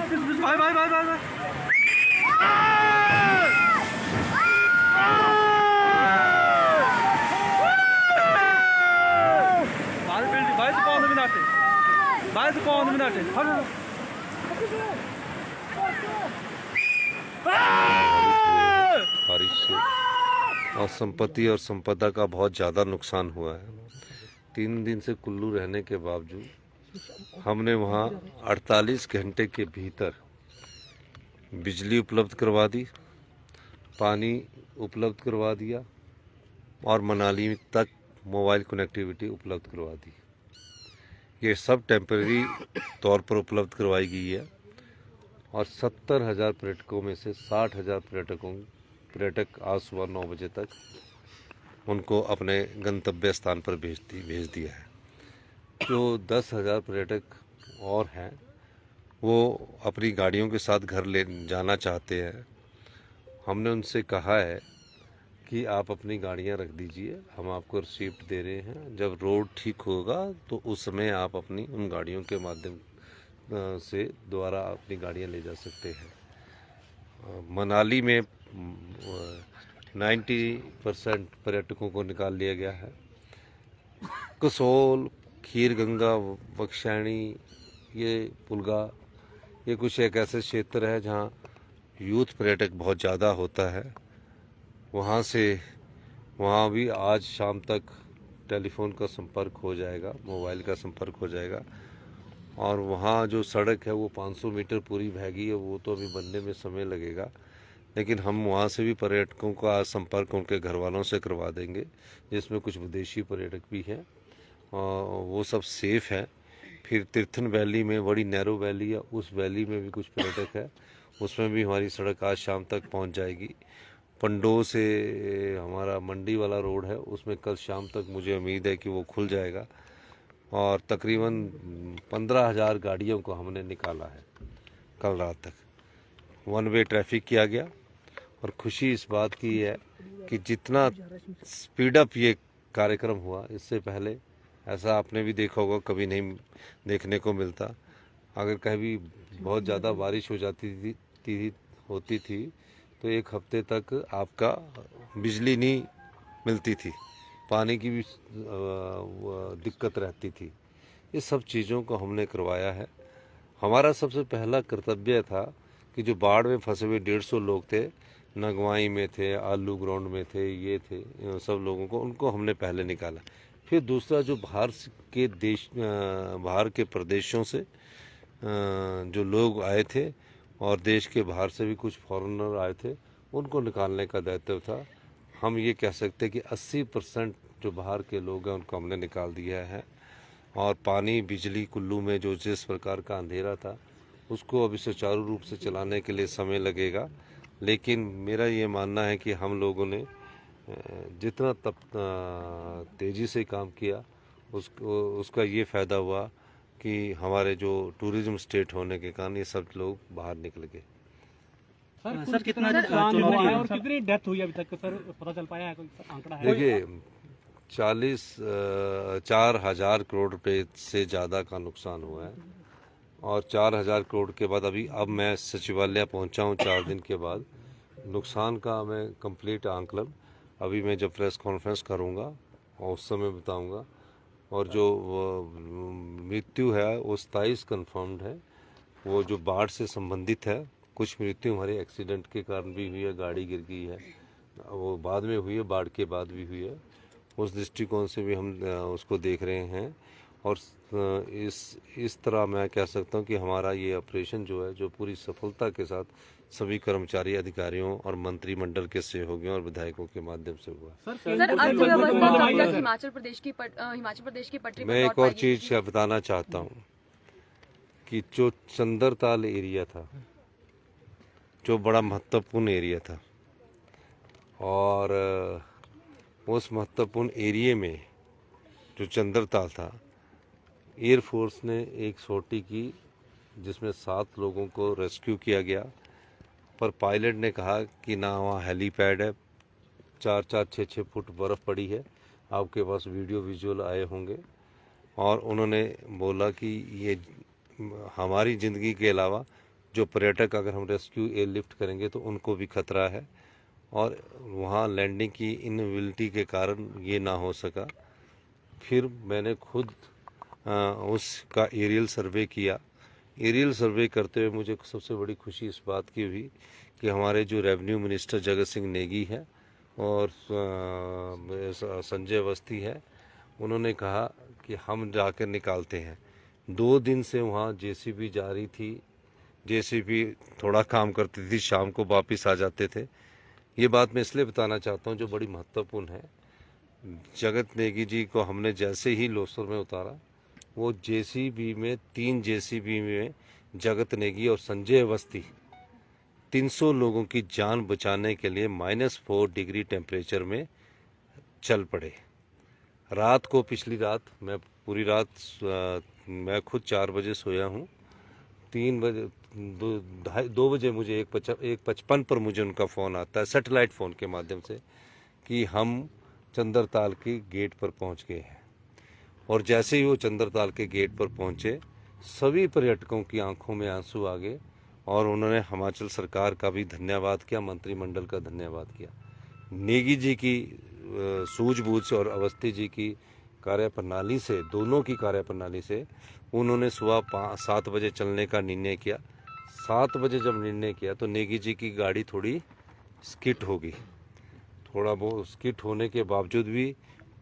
भाई भाई भाई भाई भाई Vai do pão, não बारिश से और संपत्ति और संपदा का बहुत ज़्यादा नुकसान हुआ है। 3 दिन से कुल्लू रहने के बावजूद हमने वहाँ 48 घंटे के भीतर बिजली उपलब्ध करवा दी, पानी उपलब्ध करवा दिया और मनाली तक मोबाइल कनेक्टिविटी उपलब्ध करवा दी। ये सब टेम्परेरी तौर पर उपलब्ध करवाई गई है और 70,000 पर्यटकों में से 60,000 पर्यटक आज सुबह 9 बजे तक उनको अपने गंतव्य स्थान पर भेज दिया है। जो 10,000 पर्यटक और हैं वो अपनी गाड़ियों के साथ घर ले जाना चाहते हैं। हमने उनसे कहा है कि आप अपनी गाड़ियां रख दीजिए, हम आपको रिसीप्ट दे रहे हैं, जब रोड ठीक होगा तो उस समय आप अपनी उन गाड़ियों के माध्यम से द्वारा अपनी गाड़ियां ले जा सकते हैं। मनाली में 90% पर्यटकों को निकाल लिया गया है। कसोल, खीरगंगा, बख्शैनी, ये पुलगा, ये कुछ एक ऐसे क्षेत्र है जहाँ यूथ पर्यटक बहुत ज़्यादा होता है। वहाँ भी आज शाम तक टेलीफोन का संपर्क हो जाएगा, मोबाइल का संपर्क हो जाएगा। और वहाँ जो सड़क है वो 500 मीटर पूरी बहगी है, वो तो अभी बनने में समय लगेगा, लेकिन हम वहाँ से भी पर्यटकों का आज संपर्क उनके घर वालों से करवा देंगे, जिसमें कुछ विदेशी पर्यटक भी हैं और वो सब सेफ़ हैं। फिर तीर्थन वैली में बड़ी नैरो वैली है, उस वैली में भी कुछ पर्यटक है, उसमें भी हमारी सड़क आज शाम तक पहुँच जाएगी। पंडो से हमारा मंडी वाला रोड है, उसमें कल शाम तक मुझे उम्मीद है कि वो खुल जाएगा और तकरीबन 15,000 गाड़ियों को हमने निकाला है कल रात तक। 1 वे ट्रैफिक किया गया और खुशी इस बात की है कि जितना स्पीड अप ये कार्यक्रम हुआ, इससे पहले ऐसा आपने भी देखा होगा, कभी नहीं देखने को मिलता। अगर कभी बहुत ज़्यादा बारिश हो होती थी तो 1 हफ्ते तक आपका बिजली नहीं मिलती थी, पानी की भी दिक्कत रहती थी। ये सब चीज़ों को हमने करवाया है। हमारा सबसे पहला कर्तव्य था कि जो बाढ़ में फंसे हुए 150 लोग थे, नगवाई में थे, आलू ग्राउंड में थे, ये थे, सब लोगों को उनको हमने पहले निकाला। फिर दूसरा जो बाहर के प्रदेशों से जो लोग आए थे और देश के बाहर से भी कुछ फॉरेनर आए थे, उनको निकालने का दायित्व था। हम ये कह सकते हैं कि 80% जो बाहर के लोग हैं उनको हमने निकाल दिया है। और पानी, बिजली कुल्लू में जो जिस प्रकार का अंधेरा था, उसको अभी सुचारू रूप से चलाने के लिए समय लगेगा, लेकिन मेरा ये मानना है कि हम लोगों ने जितना तेज़ी से काम किया उसका ये फ़ायदा हुआ कि हमारे जो टूरिज्म स्टेट होने के कारण ये सब लोग बाहर निकल गए। सर कितना नुकसान हुआ है और कितनी डेथ हुई अभी तक सर पता चल पाया है, कोई आंकड़ा है? देखिए 4,000 करोड़ रुपए से ज़्यादा का नुकसान हुआ है और 4,000 करोड़ के बाद अब मैं सचिवालय पहुंचा हूं 4 दिन के बाद। नुकसान का मैं कंप्लीट आंकलन अभी मैं जब प्रेस कॉन्फ्रेंस करूंगा और उस समय बताऊंगा। और जो मृत्यु है वो 27 कन्फर्म्ड है, वो जो बाढ़ से संबंधित है। कुछ मृत्यु हमारे एक्सीडेंट के कारण भी हुई है, गाड़ी गिर गई है, वो बाद में हुई है, बाढ़ के बाद भी हुई है। उस दृष्टिकोण से भी हम उसको देख रहे हैं। और इस तरह मैं कह सकता हूं कि हमारा ये ऑपरेशन जो है, जो पूरी सफलता के साथ सभी कर्मचारी, अधिकारियों और मंत्रिमंडल के सहयोगियों और विधायकों के माध्यम से हुआ। सर अर्थव्यवस्था हिमाचल प्रदेश की पटरी। मैं एक और चीज बताना चाहता हूँ कि जो चंद्रताल एरिया था, जो बड़ा महत्वपूर्ण एरिया था, और उस महत्वपूर्ण एरिया में जो चंद्रताल था, एयरफोर्स ने एक सोटी की जिसमें 7 लोगों को रेस्क्यू किया गया, पर पायलट ने कहा कि ना वहाँ हेलीपैड है, 4-4, 6-6 फुट बर्फ़ पड़ी है। आपके पास वीडियो विजुअल आए होंगे। और उन्होंने बोला कि ये हमारी ज़िंदगी के अलावा जो पर्यटक अगर हम रेस्क्यू एयरलिफ्ट करेंगे तो उनको भी खतरा है, और वहाँ लैंडिंग की इनएबिलिटी के कारण ये ना हो सका। फिर मैंने खुद उसका एरियल सर्वे किया। एरियल सर्वे करते हुए मुझे सबसे बड़ी खुशी इस बात की हुई कि हमारे जो रेवेन्यू मिनिस्टर जगत सिंह नेगी है और संजय अवस्थी है, उन्होंने कहा कि हम जाकर निकालते हैं। 2 दिन से वहाँ जेसीबी जा रही थी, जेसीबी थोड़ा काम करती थी, शाम को वापस आ जाते थे। ये बात मैं इसलिए बताना चाहता हूँ जो बड़ी महत्वपूर्ण है। जगत नेगी जी को हमने जैसे ही लोसर में उतारा, वो जेसीबी में 3 जेसीबी में जगत नेगी और संजय अवस्थी 300 लोगों की जान बचाने के लिए -4 डिग्री टेम्परेचर में चल पड़े। रात को, पिछली रात मैं पूरी रात मैं खुद 4 बजे सोया हूँ। 3 बजे 2 बजे मुझे 1:55 पर मुझे उनका फ़ोन आता है सैटेलाइट फ़ोन के माध्यम से कि हम चंद्रताल के गेट पर पहुँच गए हैं। और जैसे ही वो चंद्रताल के गेट पर पहुँचे, सभी पर्यटकों की आंखों में आंसू आ गए और उन्होंने हिमाचल सरकार का भी धन्यवाद किया, मंत्रिमंडल का धन्यवाद किया। नेगी जी की सूझबूझ से और अवस्थी जी की कार्यप्रणाली से, दोनों की कार्यप्रणाली से उन्होंने सुबह 7 बजे चलने का निर्णय किया। 7 बजे जब निर्णय किया तो नेगी जी की गाड़ी थोड़ी स्किट हो गई। थोड़ा बहुत स्किट होने के बावजूद भी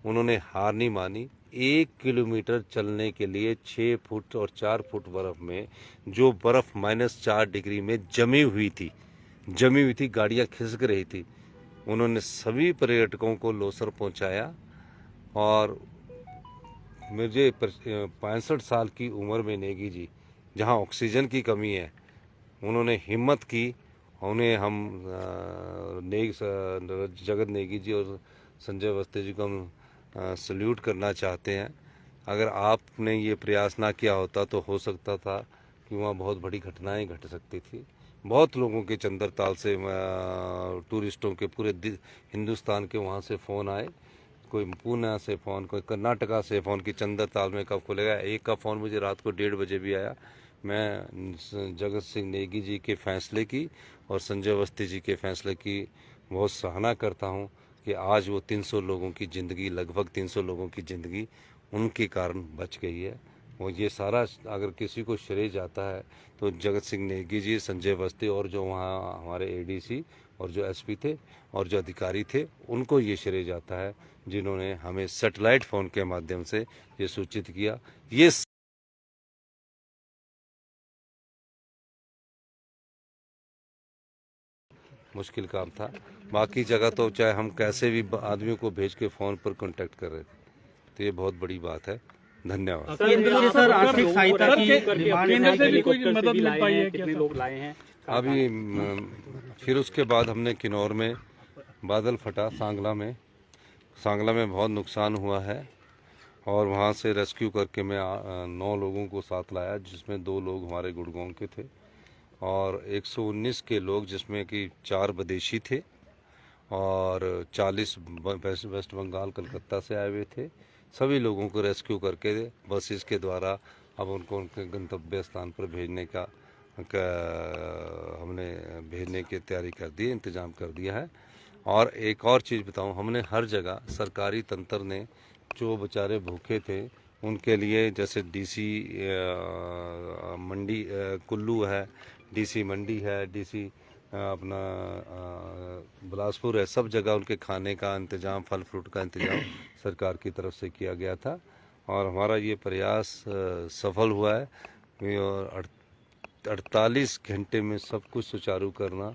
उन्होंने हार नहीं मानी। 1 किलोमीटर चलने के लिए 6 फुट और 4 फुट बर्फ में, जो बर्फ -4 डिग्री में जमी हुई थी, गाड़ियाँ खिसक रही थी, उन्होंने सभी पर्यटकों को लोसर पहुंचाया। और मुझे 65 साल की उम्र में नेगी जी, जहां ऑक्सीजन की कमी है, उन्होंने हिम्मत की। उन्हें हम जगत नेगी जी और संजय अवस्थी जी को हम सल्यूट करना चाहते हैं। अगर आपने ये प्रयास ना किया होता तो हो सकता था कि वहाँ बहुत बड़ी घटनाएं घट सकती थी। बहुत लोगों के चंद्रताल से, टूरिस्टों के पूरे हिंदुस्तान के वहाँ से फ़ोन आए, कोई पुणे से फ़ोन, कोई कर्नाटका से फ़ोन कि चंद्रताल में कब खुलेगा। एक का फ़ोन मुझे रात को 1:30 बजे भी आया। मैं जगत सिंह नेगी जी के फैसले की और संजय अवस्थी जी के फैसले की बहुत सराहना करता हूँ कि आज वो 300 लोगों की ज़िंदगी, लगभग 300 लोगों की ज़िंदगी उनके कारण बच गई है। और ये सारा अगर किसी को श्रेय जाता है तो जगत सिंह नेगी जी, संजय अवस्थी और जो वहाँ हमारे एडीसी और जो एसपी थे और जो अधिकारी थे, उनको ये श्रेय जाता है, जिन्होंने हमें सैटेलाइट फ़ोन के माध्यम से ये सूचित किया। ये मुश्किल काम था। बाकी जगह तो चाहे हम कैसे भी आदमियों को भेज के फ़ोन पर कांटेक्ट कर रहे थे, तो ये बहुत बड़ी बात है। धन्यवाद। केंद्र से सर आर्थिक सहायता की केंद्र से भी कोई मदद मिल पाई है? कितने लोग लाए हैं अभी? फिर उसके बाद हमने किन्नौर में बादल फटा, सांगला में बहुत नुकसान हुआ है और वहाँ से रेस्क्यू करके मैं 9 लोगों को साथ लाया, जिसमें 2 लोग हमारे गुड़गांव के थे और 119 के लोग, जिसमें कि 4 विदेशी थे और 40 वेस्ट बंगाल कलकत्ता से आए हुए थे। सभी लोगों को रेस्क्यू करके बसेस के द्वारा अब उनको उनके गंतव्य स्थान पर भेजने का हमने भेजने की तैयारी कर दी, इंतज़ाम कर दिया है। और एक और चीज़ बताऊं, हमने हर जगह सरकारी तंत्र ने जो बेचारे भूखे थे उनके लिए, जैसे डीसी मंडी कुल्लू है, डीसी मंडी है, डीसी अपना बिलासपुर है, सब जगह उनके खाने का इंतज़ाम, फल फ्रूट का इंतज़ाम सरकार की तरफ से किया गया था और हमारा ये प्रयास सफल हुआ है। और 48 घंटे में सब कुछ सुचारू करना